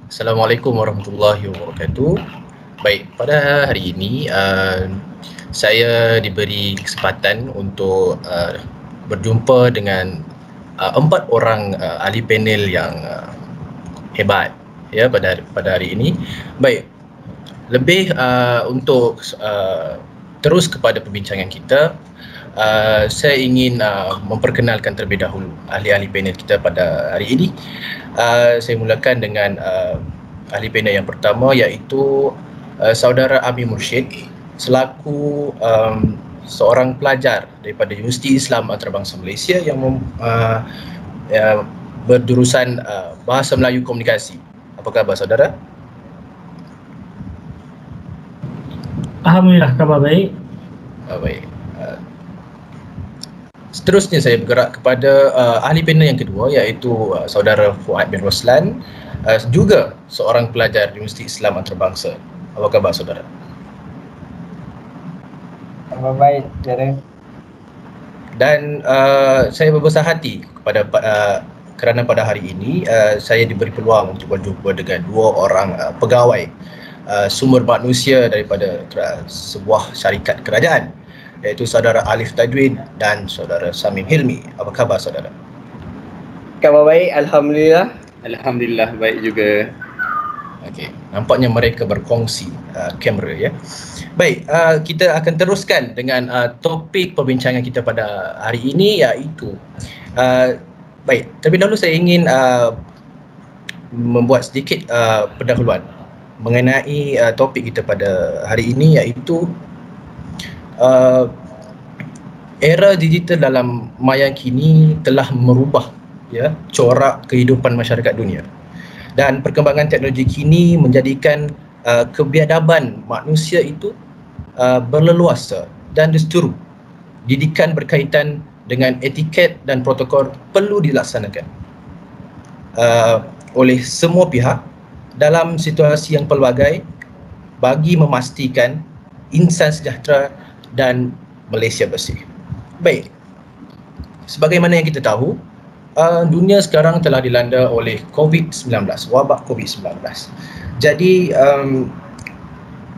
Assalamualaikum warahmatullahi wabarakatuh. Baik, pada hari ini saya diberi kesempatan untuk berjumpa dengan empat orang ahli panel yang hebat ya pada hari ini. Baik, lebih untuk terus kepada perbincangan kita, saya ingin memperkenalkan terlebih dahulu ahli-ahli panel kita pada hari ini. Saya mulakan dengan ahli panel yang pertama, iaitu saudara Ami Mursyid selaku seorang pelajar daripada Universiti Islam Antarabangsa Malaysia yang berjurusan Bahasa Melayu Komunikasi. Apa khabar saudara? Alhamdulillah, khabar baik. Baik. Seterusnya saya bergerak kepada ahli panel yang kedua, iaitu saudara Fuad bin Roslan, juga seorang pelajar Universiti Islam Antarabangsa. Apa khabar saudara? Khabar baik, saudara. Dan saya berbesar hati kerana pada hari ini saya diberi peluang untuk berjumpa dengan dua orang pegawai sumber manusia daripada sebuah syarikat kerajaan, iaitu saudara Alif Tajwid dan saudara Samim Hilmi. Apa khabar saudara? Khabar baik, alhamdulillah. Alhamdulillah baik juga. Okey, nampaknya mereka berkongsi kamera ya. Baik, kita akan teruskan dengan topik perbincangan kita pada hari ini, iaitu baik, terlebih dahulu saya ingin membuat sedikit pendahuluan mengenai topik kita pada hari ini, iaitu era digital dalam maya kini telah merubah corak kehidupan masyarakat dunia, dan perkembangan teknologi kini menjadikan kebiadaban manusia itu berleluasa dan desturu. Didikan berkaitan dengan etiket dan protokol perlu dilaksanakan oleh semua pihak dalam situasi yang pelbagai bagi memastikan insan sejahtera dan Malaysia bersih. Baik, sebagaimana yang kita tahu, dunia sekarang telah dilanda oleh COVID-19, wabak COVID-19. Jadi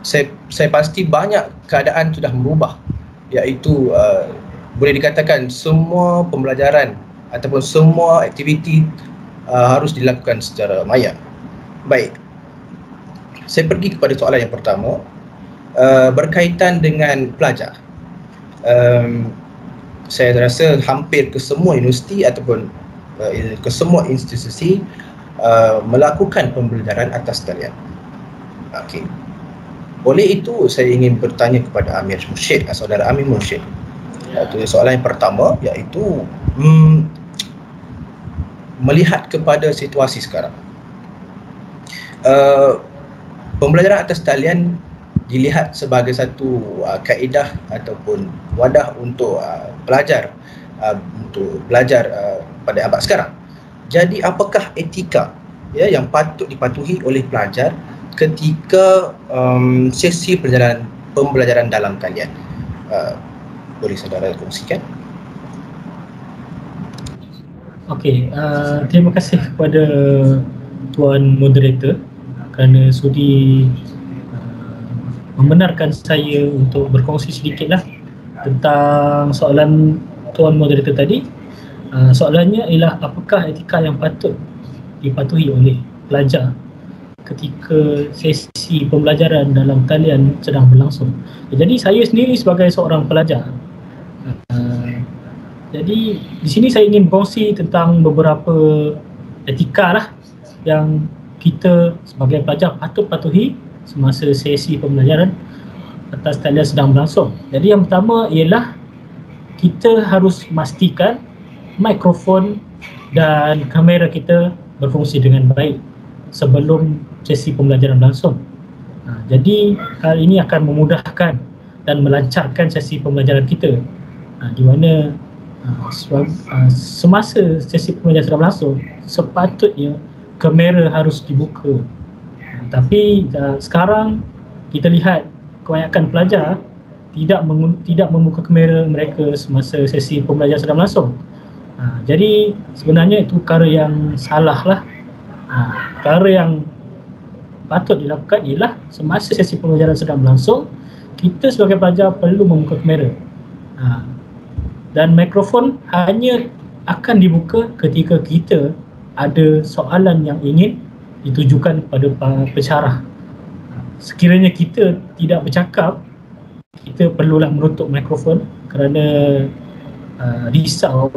saya pasti banyak keadaan sudah berubah, iaitu boleh dikatakan semua pembelajaran ataupun semua aktiviti harus dilakukan secara maya. Baik, saya pergi kepada soalan yang pertama berkaitan dengan pelajar. Saya rasa hampir ke semua universiti ataupun ke semua institusi melakukan pembelajaran atas talian. Okey. Oleh itu saya ingin bertanya kepada Amir Mursyid, saudara Amir Mursyid. Soalan yang pertama, iaitu melihat kepada situasi sekarang. Pembelajaran atas talian dilihat sebagai satu kaedah ataupun wadah untuk pelajar untuk belajar pada abad sekarang. Jadi apakah etika yang patut dipatuhi oleh pelajar ketika sesi pembelajaran dalam talian? Boleh saudara kongsikan? Okey, terima kasih kepada Tuan Moderator kerana sudi membenarkan saya untuk berkongsi sedikitlah tentang soalan Tuan Moderator tadi. Soalannya ialah apakah etika yang patut dipatuhi oleh pelajar ketika sesi pembelajaran dalam talian sedang berlangsung. Jadi saya sendiri sebagai seorang pelajar, jadi di sini saya ingin berkongsi tentang beberapa etika lah yang kita sebagai pelajar patut patuhi semasa sesi pembelajaran atas talian sedang berlangsung. Jadi yang pertama ialah kita harus memastikan mikrofon dan kamera kita berfungsi dengan baik sebelum sesi pembelajaran berlangsung. Jadi hal ini akan memudahkan dan melancarkan sesi pembelajaran kita, di mana semasa sesi pembelajaran sedang berlangsung sepatutnya kamera harus dibuka. Tapi sekarang kita lihat kebanyakan pelajar tidak membuka kamera mereka semasa sesi pembelajaran sedang berlangsung. Jadi sebenarnya itu perkara yang salah lah. Perkara yang patut dilakukan ialah semasa sesi pembelajaran sedang berlangsung, kita sebagai pelajar perlu membuka kamera. Dan mikrofon hanya akan dibuka ketika kita ada soalan yang ingin ditujukan kepada pensyarah. Sekiranya kita tidak bercakap, kita perlulah menutup mikrofon kerana risau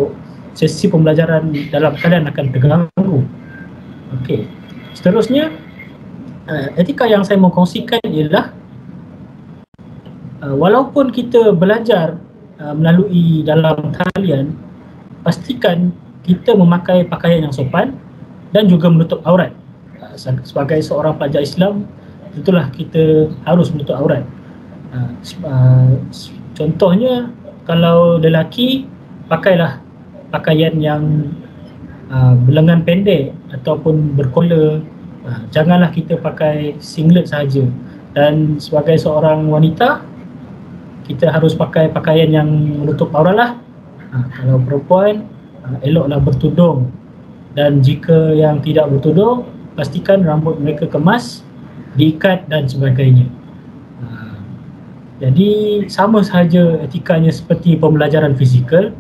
sesi pembelajaran dalam keadaan akan terganggu. Okey. Seterusnya, etika yang saya mau kongsikan ialah walaupun kita belajar melalui dalam talian, pastikan kita memakai pakaian yang sopan dan juga menutup aurat. Sebagai seorang pelajar Islam, tentulah kita harus menutup aurat. Contohnya, kalau lelaki, pakailah pakaian yang berlengan pendek ataupun berkola. Janganlah kita pakai singlet sahaja. Dan sebagai seorang wanita, kita harus pakai pakaian yang menutup aurat lah. Kalau perempuan, eloklah bertudung. Dan jika yang tidak bertudung, pastikan rambut mereka kemas, diikat dan sebagainya. Jadi sama sahaja etikanya seperti pembelajaran fizikal.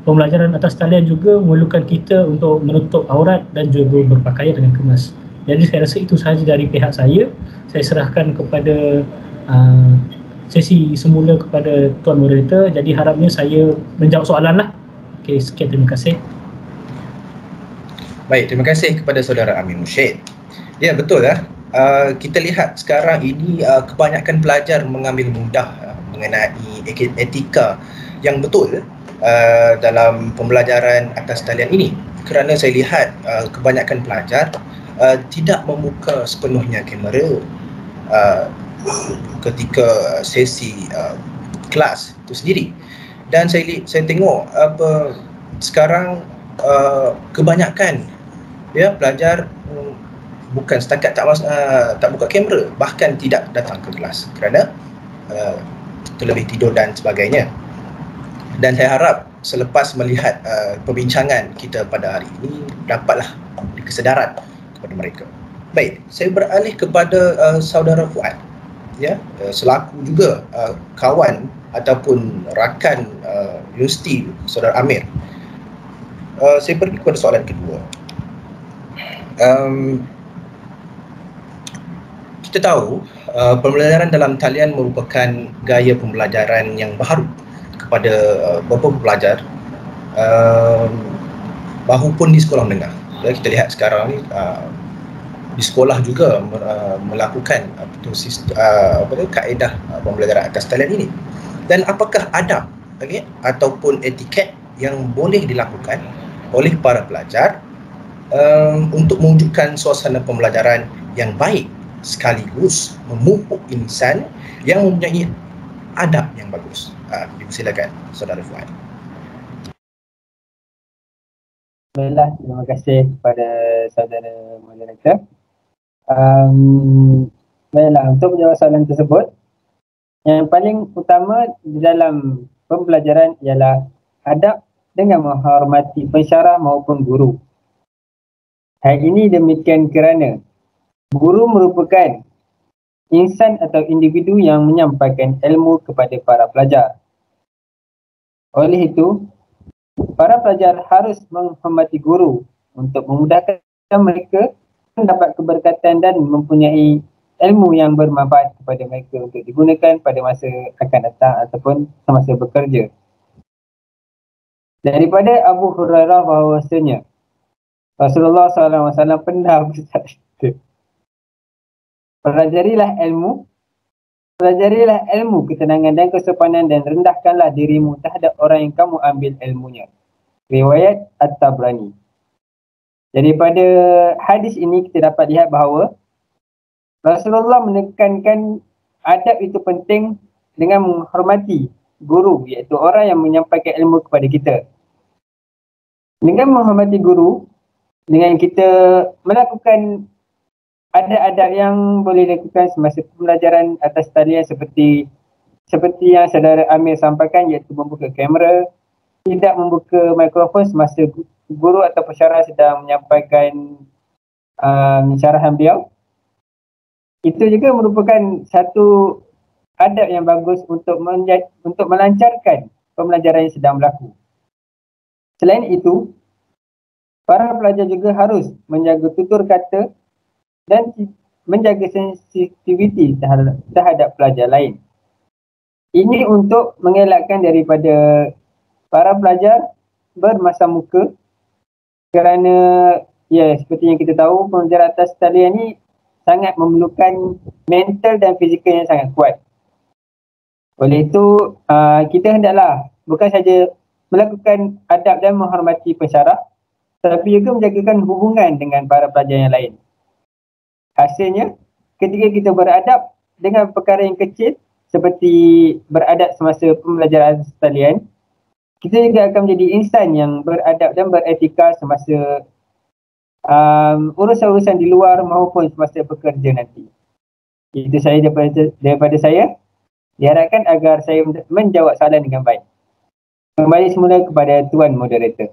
Pembelajaran atas talian juga memerlukan kita untuk menutup aurat dan juga berpakaian dengan kemas. Jadi saya rasa itu sahaja dari pihak saya. Saya serahkan kepada sesi semula kepada Tuan Moderator. Jadi harapnya saya menjawab soalan lah. Okey, sekian, terima kasih. Baik, terima kasih kepada saudara Amin Musyid. Ya, betul lah. Kita lihat sekarang ini kebanyakan pelajar mengambil mudah mengenai etika yang betul dalam pembelajaran atas talian ini, kerana saya lihat kebanyakan pelajar tidak membuka sepenuhnya kamera ketika sesi kelas itu sendiri. Dan saya tengok sekarang kebanyakan pelajar bukan setakat tak buka kamera, bahkan tidak datang ke kelas kerana terlebih tidur dan sebagainya. Dan saya harap selepas melihat perbincangan kita pada hari ini, dapatlah beri kesedaran kepada mereka. Baik, saya beralih kepada saudara Fuad, selaku juga kawan ataupun rakan universiti saudara Amir. Saya pergi kepada soalan kedua. Kita tahu pembelajaran dalam talian merupakan gaya pembelajaran yang baru kepada beberapa pelajar, bahupun di sekolah menengah. Kita lihat sekarang ni di sekolah juga melakukan kaedah pembelajaran atas talian ini. Dan apakah adab ataupun etiket yang boleh dilakukan oleh para pelajar untuk mewujudkan suasana pembelajaran yang baik sekaligus memupuk insan yang mempunyai adab yang bagus. Dipersilakan saudara Fuad. Baiklah, terima kasih kepada saudara moderator. Baiklah, untuk menjawab soalan tersebut, yang paling utama di dalam pembelajaran ialah adab dengan menghormati pensyarah maupun guru. Hal ini demikian kerana guru merupakan insan atau individu yang menyampaikan ilmu kepada para pelajar. Oleh itu, para pelajar harus menghormati guru untuk memudahkan mereka mendapat keberkatan dan mempunyai ilmu yang bermanfaat kepada mereka untuk digunakan pada masa akan datang ataupun semasa bekerja. Daripada Abu Hurairah bahawasanya Rasulullah SAW pernah bersabda, pelajarilah ilmu, ketenangan dan kesopanan dan rendahkanlah dirimu terhadap orang yang kamu ambil ilmunya. Riwayat At-Tabrani. Daripada hadis ini kita dapat lihat bahawa Rasulullah menekankan adab itu penting dengan menghormati guru, iaitu orang yang menyampaikan ilmu kepada kita. Dengan menghormati guru, dengan kita melakukan adab-adab yang boleh dilakukan semasa pembelajaran atas talian seperti yang saudara Amir sampaikan, iaitu membuka kamera, tidak membuka mikrofon semasa guru atau pensyarah sedang menyampaikan syarahan beliau, Itu juga merupakan satu adab yang bagus untuk melancarkan pembelajaran yang sedang berlaku. Selain itu, para pelajar juga harus menjaga tutur kata dan menjaga sensitiviti terhadap pelajar lain. Ini untuk mengelakkan daripada para pelajar bermasam muka, kerana seperti yang kita tahu, pembelajaran atas talian ni sangat memerlukan mental dan fizikal yang sangat kuat. Oleh itu, kita hendaklah bukan saja melakukan adab dan menghormati pensyarah, tapi juga menjagakan hubungan dengan para pelajar yang lain. Hasilnya, ketika kita beradab dengan perkara yang kecil seperti beradab semasa pembelajaran talian, kita juga akan menjadi insan yang beradab dan beretika semasa urusan-urusan di luar maupun semasa bekerja nanti. Itu saya daripada saya. Diharapkan agar saya menjawab soalan dengan baik. Kembali semula kepada Tuan Moderator.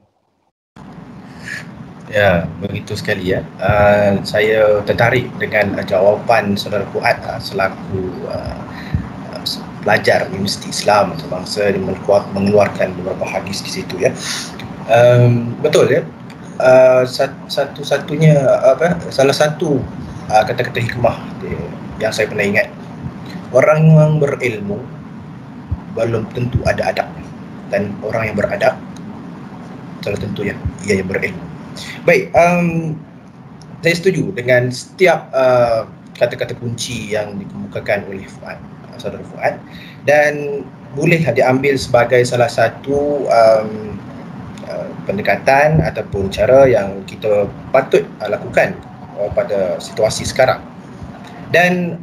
Ya, begitu sekali ya. Saya tertarik dengan jawapan Saudara Fuad selaku pelajar Universiti Islam Antarabangsa yang mengeluarkan beberapa hadis di situ ya. Betul ya. Salah satu kata-kata hikmah yang saya pernah ingat, orang yang berilmu belum tentu ada adab, dan orang yang beradab salah tentu ia yang berilmu. Baik, saya setuju dengan setiap kata-kata kunci yang dikemukakan oleh Saudara Fuad, dan boleh diambil sebagai salah satu pendekatan ataupun cara yang kita patut lakukan pada situasi sekarang. Dan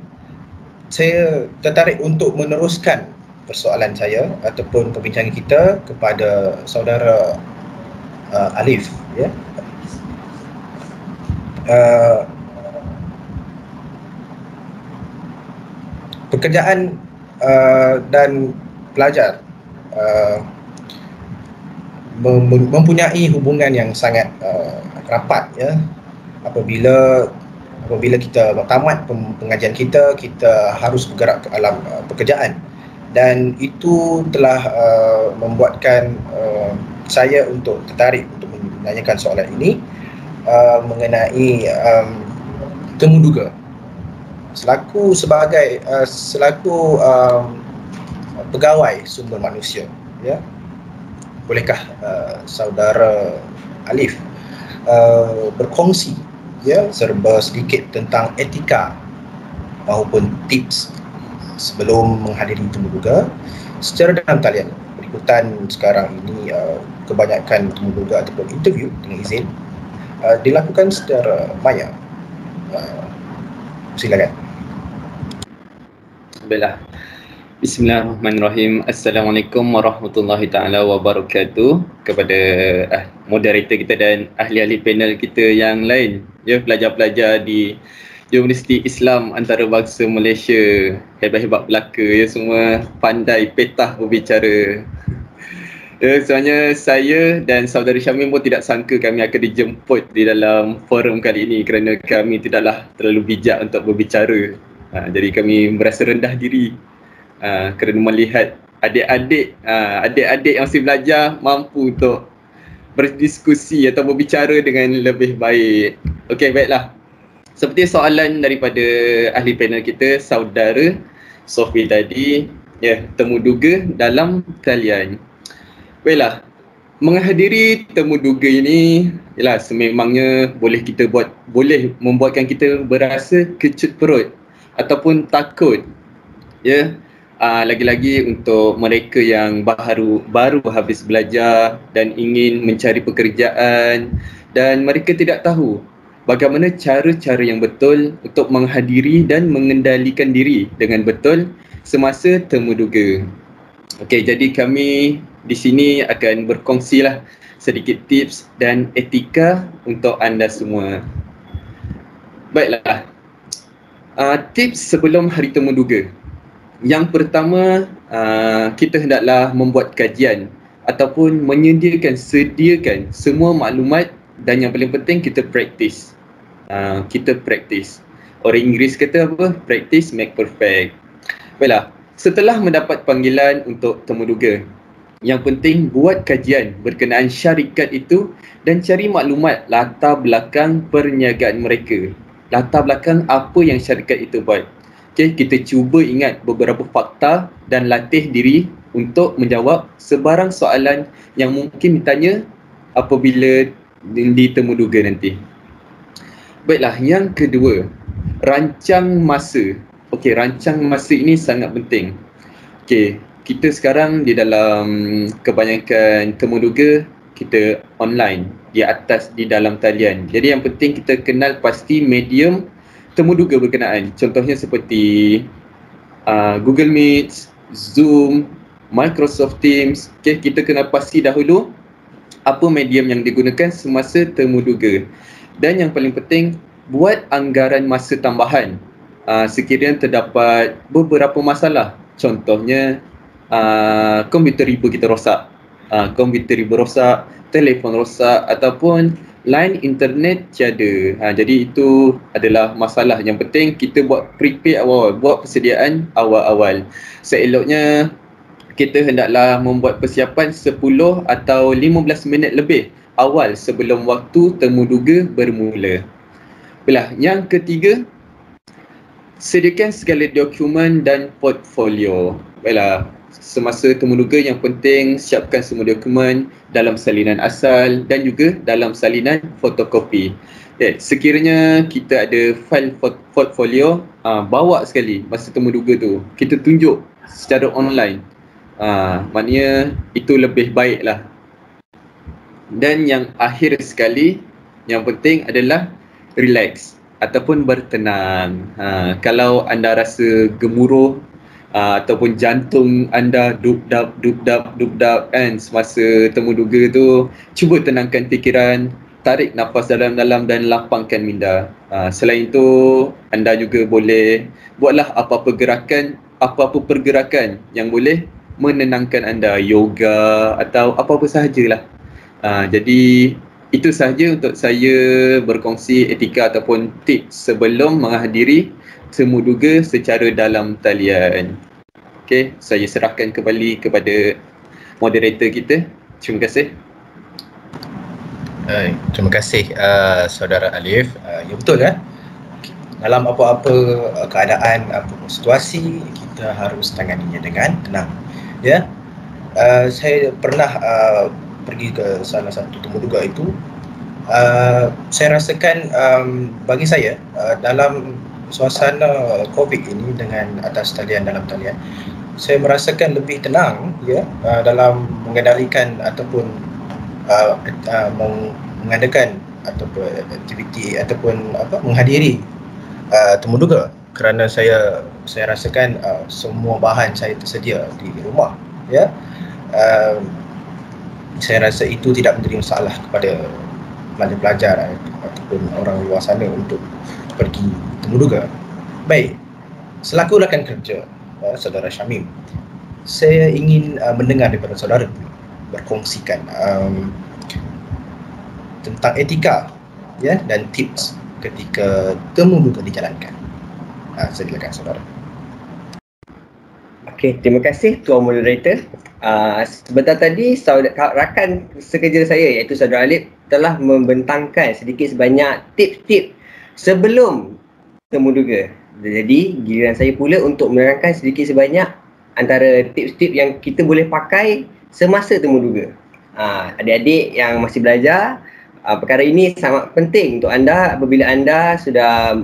saya tertarik untuk meneruskan persoalan saya ataupun perbincangan kita kepada Saudara Alif ya. Pekerjaan dan pelajar mempunyai hubungan yang sangat rapat ya. Apabila kita tamat pengajian kita harus bergerak ke alam pekerjaan, dan itu telah membuatkan saya untuk tertarik untuk menanyakan soalan ini mengenai temuduga selaku pegawai sumber manusia ya. Bolehkah Saudara Alif berkongsi ya serba sedikit tentang etika maupun tips sebelum menghadiri temuduga secara dalam talian? Berikutan sekarang ini kebanyakan temuduga ataupun interview dengan izin dilakukan secara maya. Silakan. Baiklah. Bismillahirrahmanirrahim. Assalamualaikum warahmatullahi taala wabarakatuh kepada moderator kita dan ahli-ahli panel kita yang lain ya, pelajar-pelajar di Universiti Islam Antarabangsa Malaysia, hebat-hebat belaka ya, semua pandai petah berbicara. Ya, sebenarnya saya dan saudara Syamim pun tidak sangka kami akan dijemput di dalam forum kali ini kerana kami tidaklah terlalu bijak untuk berbicara. Jadi kami merasa rendah diri kerana melihat adik-adik yang masih belajar mampu untuk berdiskusi atau berbicara dengan lebih baik. Okey, baiklah. Seperti soalan daripada ahli panel kita, saudara Sofi tadi, ya, temuduga dalam talian. Baiklah, menghadiri temuduga ini ialah sememangnya boleh membuatkan kita berasa kecut perut ataupun takut. Ya, lagi-lagi untuk mereka yang baru habis belajar dan ingin mencari pekerjaan dan mereka tidak tahu bagaimana cara-cara yang betul untuk menghadiri dan mengendalikan diri dengan betul semasa temuduga. Okey, jadi kami di sini akan berkongsilah sedikit tips dan etika untuk anda semua. Baiklah, tips sebelum hari temuduga. Yang pertama, kita hendaklah membuat kajian ataupun sediakan semua maklumat, dan yang paling penting kita praktis. Orang Inggeris kata apa? Practice make perfect. Baiklah, setelah mendapat panggilan untuk temuduga, yang penting buat kajian berkenaan syarikat itu dan cari maklumat latar belakang perniagaan mereka. Latar belakang apa yang syarikat itu buat. Okay, kita cuba ingat beberapa fakta dan latih diri untuk menjawab sebarang soalan yang mungkin ditanya apabila ditemuduga nanti. Baiklah, yang kedua, rancang masa. Okey, rancang masa ini sangat penting. Okey, kita sekarang di dalam kebanyakan temuduga kita online di dalam talian. Jadi yang penting kita kenal pasti medium temuduga berkenaan. Contohnya seperti Google Meet, Zoom, Microsoft Teams. Okey, kita kena pasti dahulu apa medium yang digunakan semasa temuduga. Dan yang paling penting, buat anggaran masa tambahan sekiranya terdapat beberapa masalah. Contohnya komputer ibu kita rosak, telefon rosak ataupun line internet tiada. Jadi itu adalah masalah. Yang penting kita buat prepare awal, buat persediaan awal-awal. Seeloknya kita hendaklah membuat persiapan 10 atau 15 minit lebih awal sebelum waktu temuduga bermula. Baiklah, yang ketiga, sediakan segala dokumen dan portfolio. Baiklah, semasa temuduga yang penting siapkan semua dokumen dalam salinan asal dan juga dalam salinan fotokopi. Sekiranya kita ada file portfolio, bawa sekali masa temuduga tu. Kita tunjuk secara online. Maknanya itu lebih baiklah. Dan yang akhir sekali, yang penting adalah relax ataupun bertenang. Kalau anda rasa gemuruh ataupun jantung anda duk-dap kan semasa temuduga tu, cuba tenangkan fikiran, tarik nafas dalam-dalam dan lapangkan minda. Selain itu, anda juga boleh buatlah apa-apa pergerakan yang boleh menenangkan anda, yoga atau apa-apa sahajalah. Jadi itu sahaja untuk saya berkongsi etika ataupun tips sebelum menghadiri temuduga secara dalam talian. Okey, saya serahkan kembali kepada moderator kita. Terima kasih. Terima kasih saudara Alif. Ya betul kan? Dalam apa-apa keadaan, apa-apa situasi, kita harus tanganinya dengan tenang. Ya. Saya pernah pergi ke salah satu temuduga itu. Saya rasakan bagi saya dalam suasana COVID ini dengan atas talian, dalam talian, saya merasakan lebih tenang ya dalam mengendalikan ataupun mengadakan ataupun aktiviti ataupun menghadiri temuduga, kerana saya rasakan semua bahan saya tersedia di rumah ya. Saya rasa itu tidak menjadi masalah kepada pelajar-pelajar ataupun orang luar sana untuk pergi temuduga. Baik, selaku rakan kerja saudara Syamim, saya ingin mendengar daripada saudara berkongsikan tentang etika ya dan tips ketika temuduga dijalankan. Silakan saudara. Okey, terima kasih Tuan Moderator. Sebentar tadi rakan sekerja saya iaitu Saudara Alif telah membentangkan sedikit sebanyak tips-tips sebelum temuduga. Jadi giliran saya pula untuk menerangkan sedikit sebanyak antara tips-tips yang kita boleh pakai semasa temuduga. Adik-adik yang masih belajar, perkara ini sangat penting untuk anda apabila anda sudah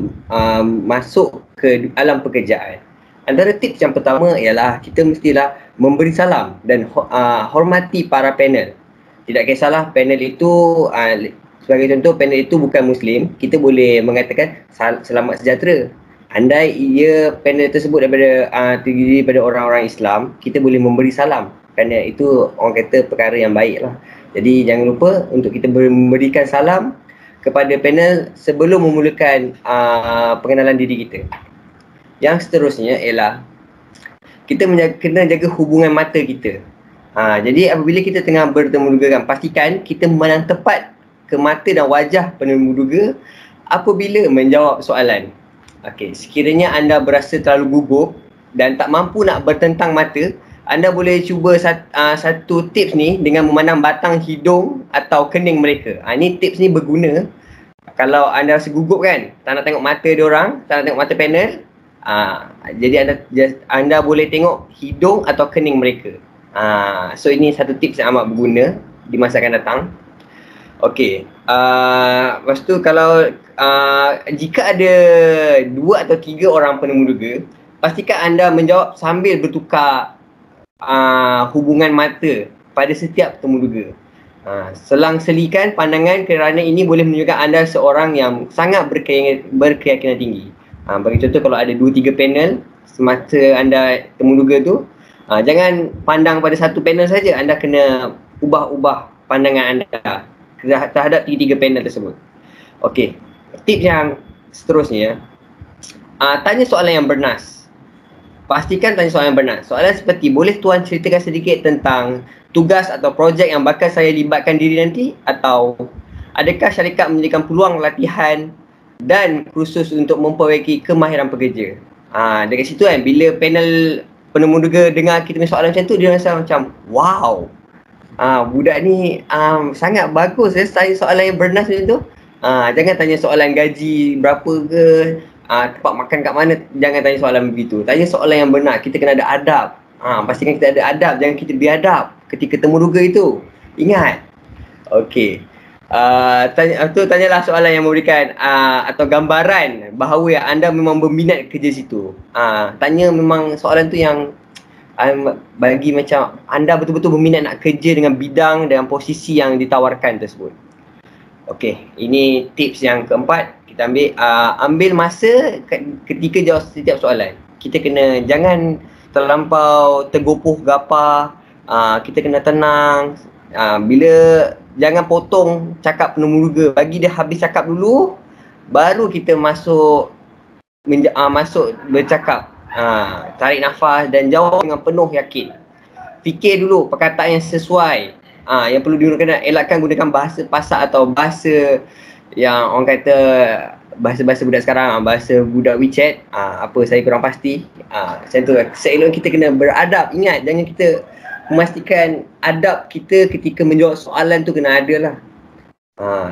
masuk ke alam pekerjaan. Antara tips yang pertama ialah kita mestilah memberi salam dan hormati para panel. Tidak kisahlah panel itu, sebagai contoh panel itu bukan Muslim, kita boleh mengatakan selamat sejahtera. Andai ia panel tersebut terdiri daripada orang-orang Islam, kita boleh memberi salam kerana itu orang kata perkara yang baik lah. Jadi jangan lupa untuk kita memberikan salam kepada panel sebelum memulakan pengenalan diri kita. Yang seterusnya ialah kita kena jaga hubungan mata kita. Jadi apabila kita tengah bertemuduga, pastikan kita memandang tepat ke mata dan wajah penemuduga apabila menjawab soalan. Okey, sekiranya anda berasa terlalu gugup dan tak mampu nak bertentang mata, anda boleh cuba satu tips ni dengan memandang batang hidung atau kening mereka. Ni tips ni berguna kalau anda rasa gugup kan, tak nak tengok mata diorang, tak nak tengok mata panel. Jadi anda boleh tengok hidung atau kening mereka. So ini satu tips yang amat berguna di masa akan datang. Okey, lepas tu kalau jika ada 2 atau 3 orang penemuduga, pastikan anda menjawab sambil bertukar hubungan mata pada setiap temuduga. Selang-selikan pandangan kerana ini boleh menunjukkan anda seorang yang sangat berkeyakinan tinggi. Bagi contoh, kalau ada 2-3 panel semasa anda temuduga tu, jangan pandang pada satu panel saja, anda kena ubah-ubah pandangan anda terhadap 3 panel tersebut. Okey, tips yang seterusnya, tanya soalan yang bernas. Pastikan tanya soalan yang bernas. Soalan seperti, boleh tuan ceritakan sedikit tentang tugas atau projek yang bakal saya libatkan diri nanti, atau adakah syarikat menyediakan peluang latihan dan kursus untuk memperbaiki kemahiran pekerja. Dekat situ kan, bila panel penemuduga dengar kita punya soalan macam tu, dia rasa macam wow, budak ni sangat bagus tanya soalan yang bernas macam tu. Jangan tanya soalan gaji berapa ke, tempat makan kat mana, jangan tanya soalan begitu. Tanya soalan yang benar, kita kena ada adab. Pastikan kita ada adab, jangan kita biadab ketika temuduga itu. Ingat. Okey. Tanyalah soalan yang memberikan atau gambaran bahawa anda memang berminat kerja situ. Tanya memang soalan tu yang bagi macam anda betul-betul berminat nak kerja dengan bidang dan posisi yang ditawarkan tersebut. Okey, ini tips yang keempat. Kita ambil masa ketika jawab setiap soalan. Kita kena jangan terlampau tergopoh gapah. Kita kena tenang. Bila jangan potong cakap penemuduga, bagi dia habis cakap dulu, baru kita masuk bercakap. Tarik nafas dan jawab dengan penuh yakin. Fikir dulu perkataan yang sesuai. Yang perlu digunakan, elakkan gunakan bahasa pasak atau bahasa yang orang kata bahasa-bahasa budak sekarang, bahasa budak WeChat, apa saya kurang pasti. Macam tu, seelok kita kena beradab. Ingat, jangan kita memastikan adab kita ketika menjawab soalan tu kena ada lah.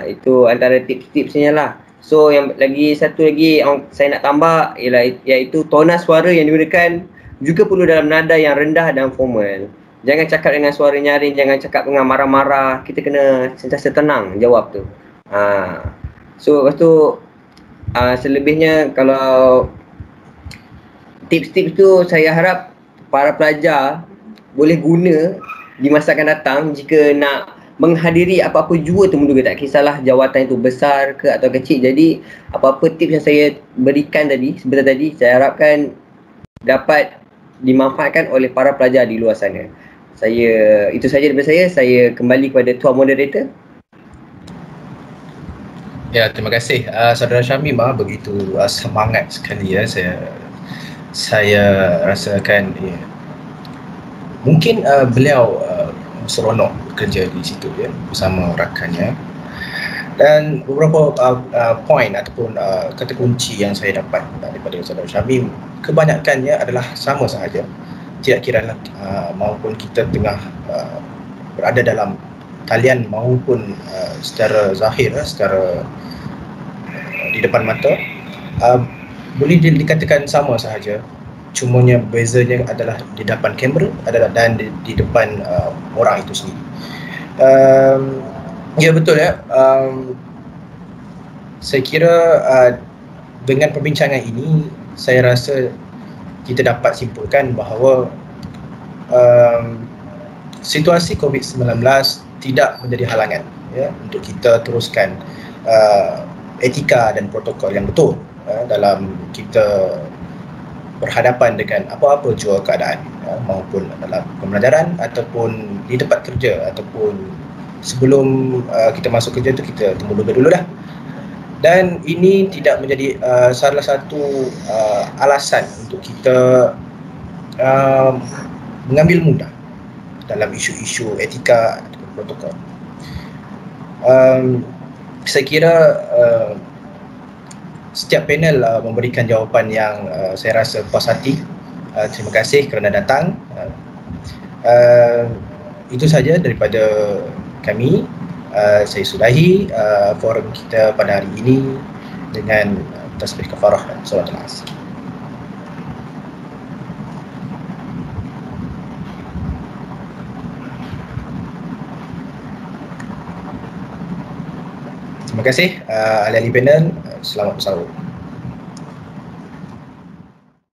Itu antara tips-tipsnya lah. So yang satu lagi saya nak tambah ialah, iaitu tona suara yang digunakan juga perlu dalam nada yang rendah dan formal. Jangan cakap dengan suara nyaring, jangan cakap dengan marah-marah. Kita kena sentiasa tenang jawab tu. So lepas tu selebihnya, kalau tips-tips tu saya harap para pelajar boleh guna di masa akan datang jika nak menghadiri apa-apa jua temuduga, tak kisahlah jawatan itu besar ke atau kecil. Jadi apa-apa tips yang saya berikan sebentar tadi, saya harapkan dapat dimanfaatkan oleh para pelajar di luar sana. Itu saja daripada saya kembali kepada tuan moderator. Ya, terima kasih Saudara Syamim, begitu semangat sekali ya. Saya rasakan mungkin beliau seronok bekerja di situ ya bersama rakannya. Dan beberapa poin ataupun kata kunci yang saya dapat daripada Saudara Syamim, kebanyakannya adalah sama sahaja. Tidak kira maupun kita tengah berada dalam talian maupun secara zahir, secara di depan mata, boleh dikatakan sama sahaja. Cumanya bezanya adalah di depan kamera dan di depan orang itu sendiri. Ya, betul ya. Saya kira dengan perbincangan ini, saya rasa kita dapat simpulkan bahawa situasi COVID-19 tidak menjadi halangan ya untuk kita teruskan etika dan protokol yang betul dalam kita berhadapan dengan apa-apa jua keadaan, maupun dalam pembelajaran ataupun di tempat kerja, ataupun sebelum kita masuk kerja tu kita temuduga dulu dah. Dan ini tidak menjadi salah satu alasan untuk kita mengambil mudah dalam isu-isu etika atau protokol. Saya kira setiap panel memberikan jawapan yang saya rasa puas hati. Terima kasih kerana datang. Itu saja daripada kami. Saya sudahi forum kita pada hari ini dengan tasbih kafarah dan solat al-asr. Terima kasih ahli-ahli panel. Selamat bersahur.